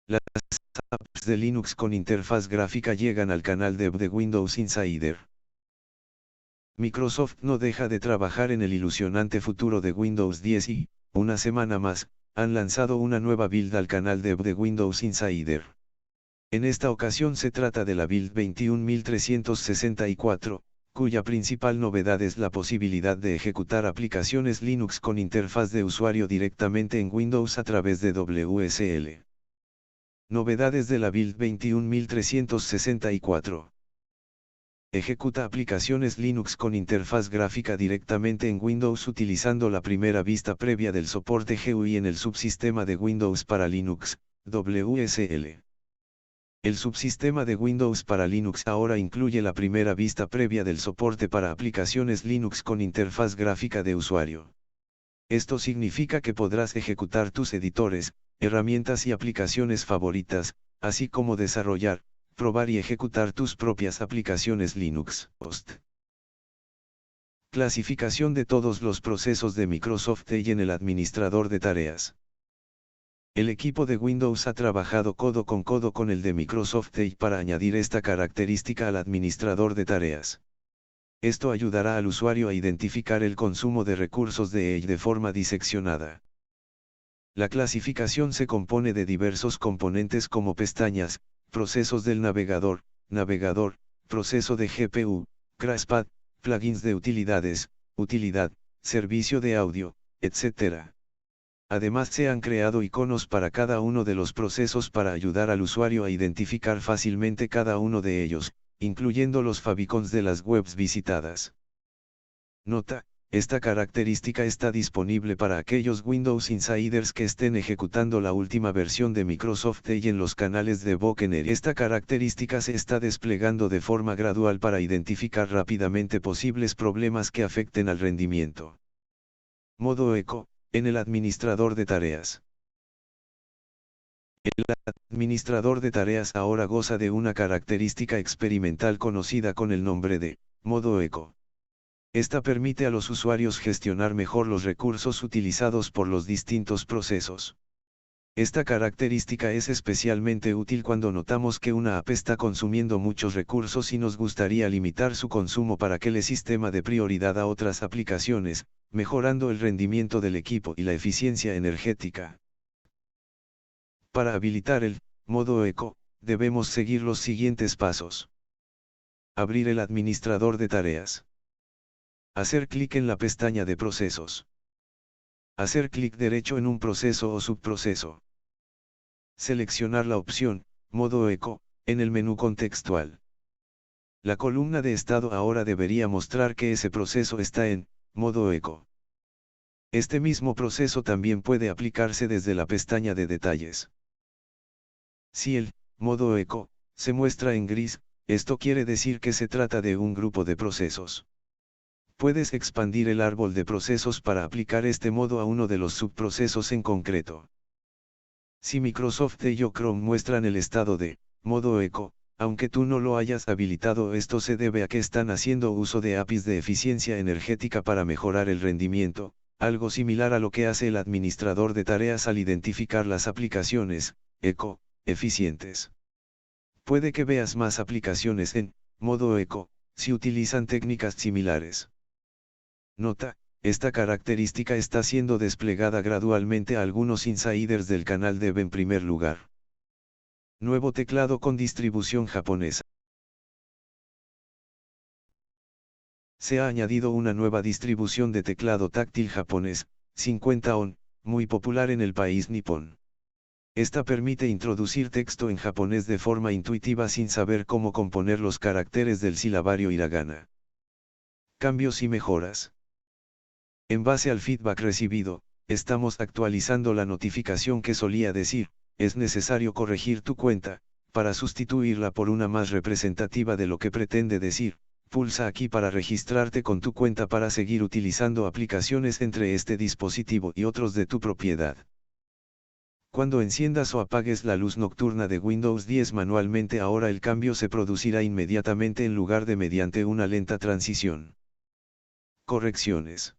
Las apps de Linux con interfaz gráfica llegan al canal dev de Windows Insider. Microsoft no deja de trabajar en el ilusionante futuro de Windows 10 y, una semana más, han lanzado una nueva build al canal dev de Windows Insider. En esta ocasión se trata de la build 21364, cuya principal novedad es la posibilidad de ejecutar aplicaciones Linux con interfaz de usuario directamente en Windows a través de WSL. Novedades de la build 21364. Ejecuta aplicaciones Linux con interfaz gráfica directamente en Windows utilizando la primera vista previa del soporte GUI en el subsistema de Windows para Linux, WSL. El subsistema de Windows para Linux ahora incluye la primera vista previa del soporte para aplicaciones Linux con interfaz gráfica de usuario. Esto significa que podrás ejecutar tus editores, herramientas y aplicaciones favoritas, así como desarrollar, probar y ejecutar tus propias aplicaciones Linux. Clasificación de todos los procesos de Microsoft Edge en el administrador de tareas. El equipo de Windows ha trabajado codo con el de Microsoft Edge para añadir esta característica al administrador de tareas. Esto ayudará al usuario a identificar el consumo de recursos de Edge de forma diseccionada. La clasificación se compone de diversos componentes como pestañas, procesos del navegador, proceso de GPU, crashpad, plugins de utilidades, utilidad, servicio de audio, etc. Además se han creado iconos para cada uno de los procesos para ayudar al usuario a identificar fácilmente cada uno de ellos, incluyendo los favicons de las webs visitadas. Nota: esta característica está disponible para aquellos Windows Insiders que estén ejecutando la última versión de Microsoft Edge en los canales de Bokener. Esta característica se está desplegando de forma gradual para identificar rápidamente posibles problemas que afecten al rendimiento. Modo eco, en el administrador de tareas. El administrador de tareas ahora goza de una característica experimental conocida con el nombre de modo eco. Esta permite a los usuarios gestionar mejor los recursos utilizados por los distintos procesos. Esta característica es especialmente útil cuando notamos que una app está consumiendo muchos recursos y nos gustaría limitar su consumo para que el sistema dé prioridad a otras aplicaciones, mejorando el rendimiento del equipo y la eficiencia energética. Para habilitar el modo eco, debemos seguir los siguientes pasos. Abrir el administrador de tareas. Hacer clic en la pestaña de procesos. Hacer clic derecho en un proceso o subproceso. Seleccionar la opción, modo eco, en el menú contextual. La columna de estado ahora debería mostrar que ese proceso está en modo eco. Este mismo proceso también puede aplicarse desde la pestaña de detalles. Si el modo eco se muestra en gris, esto quiere decir que se trata de un grupo de procesos. Puedes expandir el árbol de procesos para aplicar este modo a uno de los subprocesos en concreto. Si Microsoft Edge o Chrome muestran el estado de modo eco, aunque tú no lo hayas habilitado, esto se debe a que están haciendo uso de APIs de eficiencia energética para mejorar el rendimiento, algo similar a lo que hace el administrador de tareas al identificar las aplicaciones eco eficientes. Puede que veas más aplicaciones en modo eco si utilizan técnicas similares. Nota: esta característica está siendo desplegada gradualmente a algunos insiders del canal dev en primer lugar. Nuevo teclado con distribución japonesa. Se ha añadido una nueva distribución de teclado táctil japonés, 50 ON, muy popular en el país nipón. Esta permite introducir texto en japonés de forma intuitiva sin saber cómo componer los caracteres del silabario hiragana. Cambios y mejoras. En base al feedback recibido, estamos actualizando la notificación que solía decir: es necesario corregir tu cuenta, para sustituirla por una más representativa de lo que pretende decir: pulsa aquí para registrarte con tu cuenta para seguir utilizando aplicaciones entre este dispositivo y otros de tu propiedad. Cuando enciendas o apagues la luz nocturna de Windows 10 manualmente, ahora el cambio se producirá inmediatamente en lugar de mediante una lenta transición. Correcciones.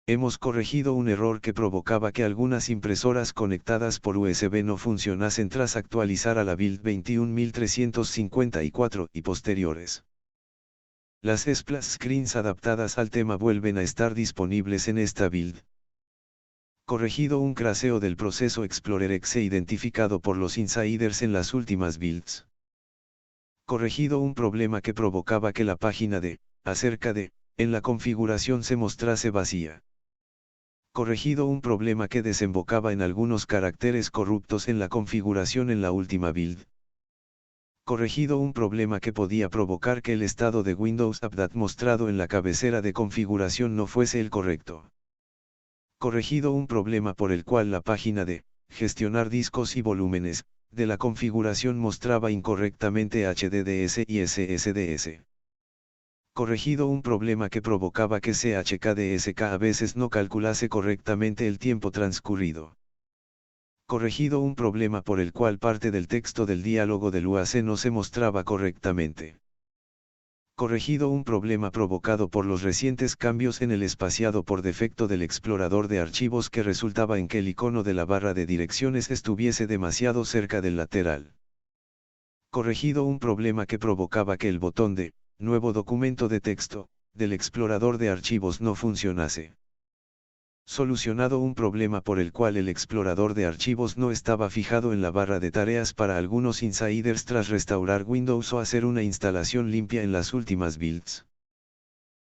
Hemos corregido un error que provocaba que algunas impresoras conectadas por USB no funcionasen tras actualizar a la build 21354 y posteriores. Las splash screens adaptadas al tema vuelven a estar disponibles en esta build. Corregido un crasheo del proceso Explorer Exe identificado por los insiders en las últimas builds. Corregido un problema que provocaba que la página de, acerca de, en la configuración se mostrase vacía. Corregido un problema que desembocaba en algunos caracteres corruptos en la configuración en la última build. Corregido un problema que podía provocar que el estado de Windows Update mostrado en la cabecera de configuración no fuese el correcto. Corregido un problema por el cual la página de, gestionar discos y volúmenes, de la configuración mostraba incorrectamente HDDS y SSDS. Corregido un problema que provocaba que CHKDSK a veces no calculase correctamente el tiempo transcurrido. Corregido un problema por el cual parte del texto del diálogo del UAC no se mostraba correctamente. Corregido un problema provocado por los recientes cambios en el espaciado por defecto del explorador de archivos que resultaba en que el icono de la barra de direcciones estuviese demasiado cerca del lateral. Corregido un problema que provocaba que el botón de nuevo documento de texto del explorador de archivos no funcionase. Solucionado un problema por el cual el explorador de archivos no estaba fijado en la barra de tareas para algunos insiders tras restaurar Windows o hacer una instalación limpia en las últimas builds.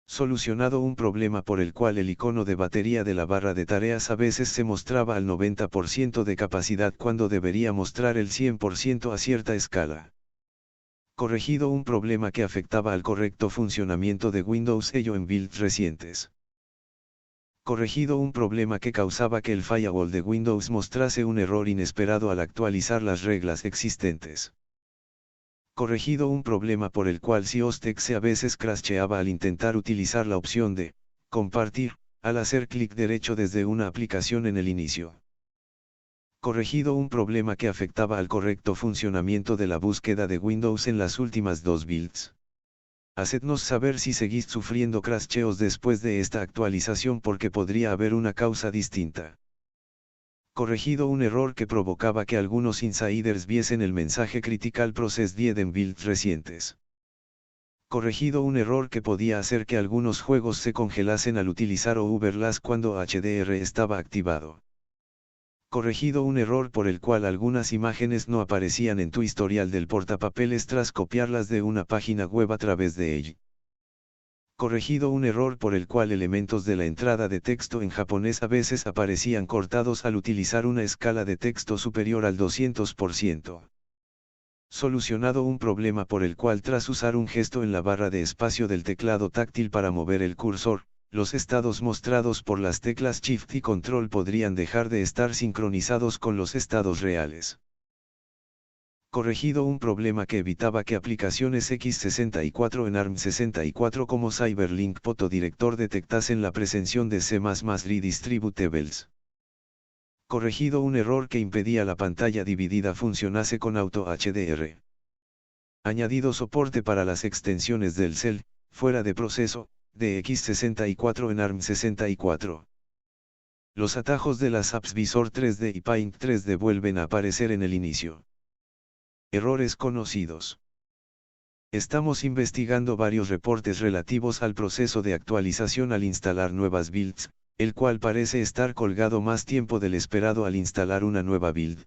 Solucionado un problema por el cual el icono de batería de la barra de tareas a veces se mostraba al 90% de capacidad cuando debería mostrar el 100% a cierta escala. Corregido un problema que afectaba al correcto funcionamiento de Windows ello en builds recientes. Corregido un problema que causaba que el firewall de Windows mostrase un error inesperado al actualizar las reglas existentes. Corregido un problema por el cual CIOS.exe a veces crasheaba al intentar utilizar la opción de compartir, al hacer clic derecho desde una aplicación en el inicio. Corregido un problema que afectaba al correcto funcionamiento de la búsqueda de Windows en las últimas dos builds. Hacednos saber si seguís sufriendo crasheos después de esta actualización porque podría haber una causa distinta. Corregido un error que provocaba que algunos insiders viesen el mensaje Critical Process 10 en builds recientes. Corregido un error que podía hacer que algunos juegos se congelasen al utilizar Overlast cuando HDR estaba activado. Corregido un error por el cual algunas imágenes no aparecían en tu historial del portapapeles tras copiarlas de una página web a través de ella. Corregido un error por el cual elementos de la entrada de texto en japonés a veces aparecían cortados al utilizar una escala de texto superior al 200%. Solucionado un problema por el cual tras usar un gesto en la barra de espacio del teclado táctil para mover el cursor, los estados mostrados por las teclas Shift y Control podrían dejar de estar sincronizados con los estados reales. Corregido un problema que evitaba que aplicaciones x64 en ARM64 como Cyberlink Photodirector detectasen la presencia de C++ redistributables. Corregido un error que impedía la pantalla dividida funcionase con Auto HDR. Añadido soporte para las extensiones del cel, fuera de proceso, de x64 en ARM64. Los atajos de las apps Visor 3D y Paint 3D vuelven a aparecer en el inicio. Errores conocidos. Estamos investigando varios reportes relativos al proceso de actualización al instalar nuevas builds, el cual parece estar colgado más tiempo del esperado al instalar una nueva build.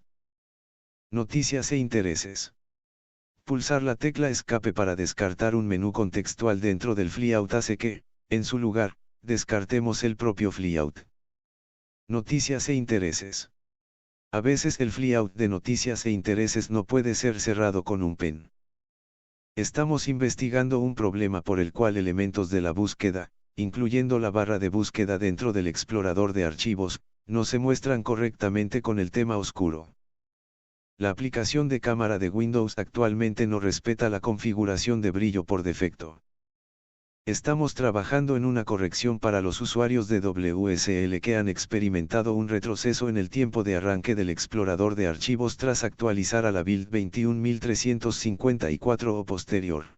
Noticias e intereses. Pulsar la tecla escape para descartar un menú contextual dentro del flyout hace que, en su lugar, descartemos el propio flyout. Noticias e intereses. A veces el flyout de noticias e intereses no puede ser cerrado con un pen. Estamos investigando un problema por el cual elementos de la búsqueda, incluyendo la barra de búsqueda dentro del explorador de archivos, no se muestran correctamente con el tema oscuro. La aplicación de cámara de Windows actualmente no respeta la configuración de brillo por defecto. Estamos trabajando en una corrección para los usuarios de WSL que han experimentado un retroceso en el tiempo de arranque del explorador de archivos tras actualizar a la build 21354 o posterior.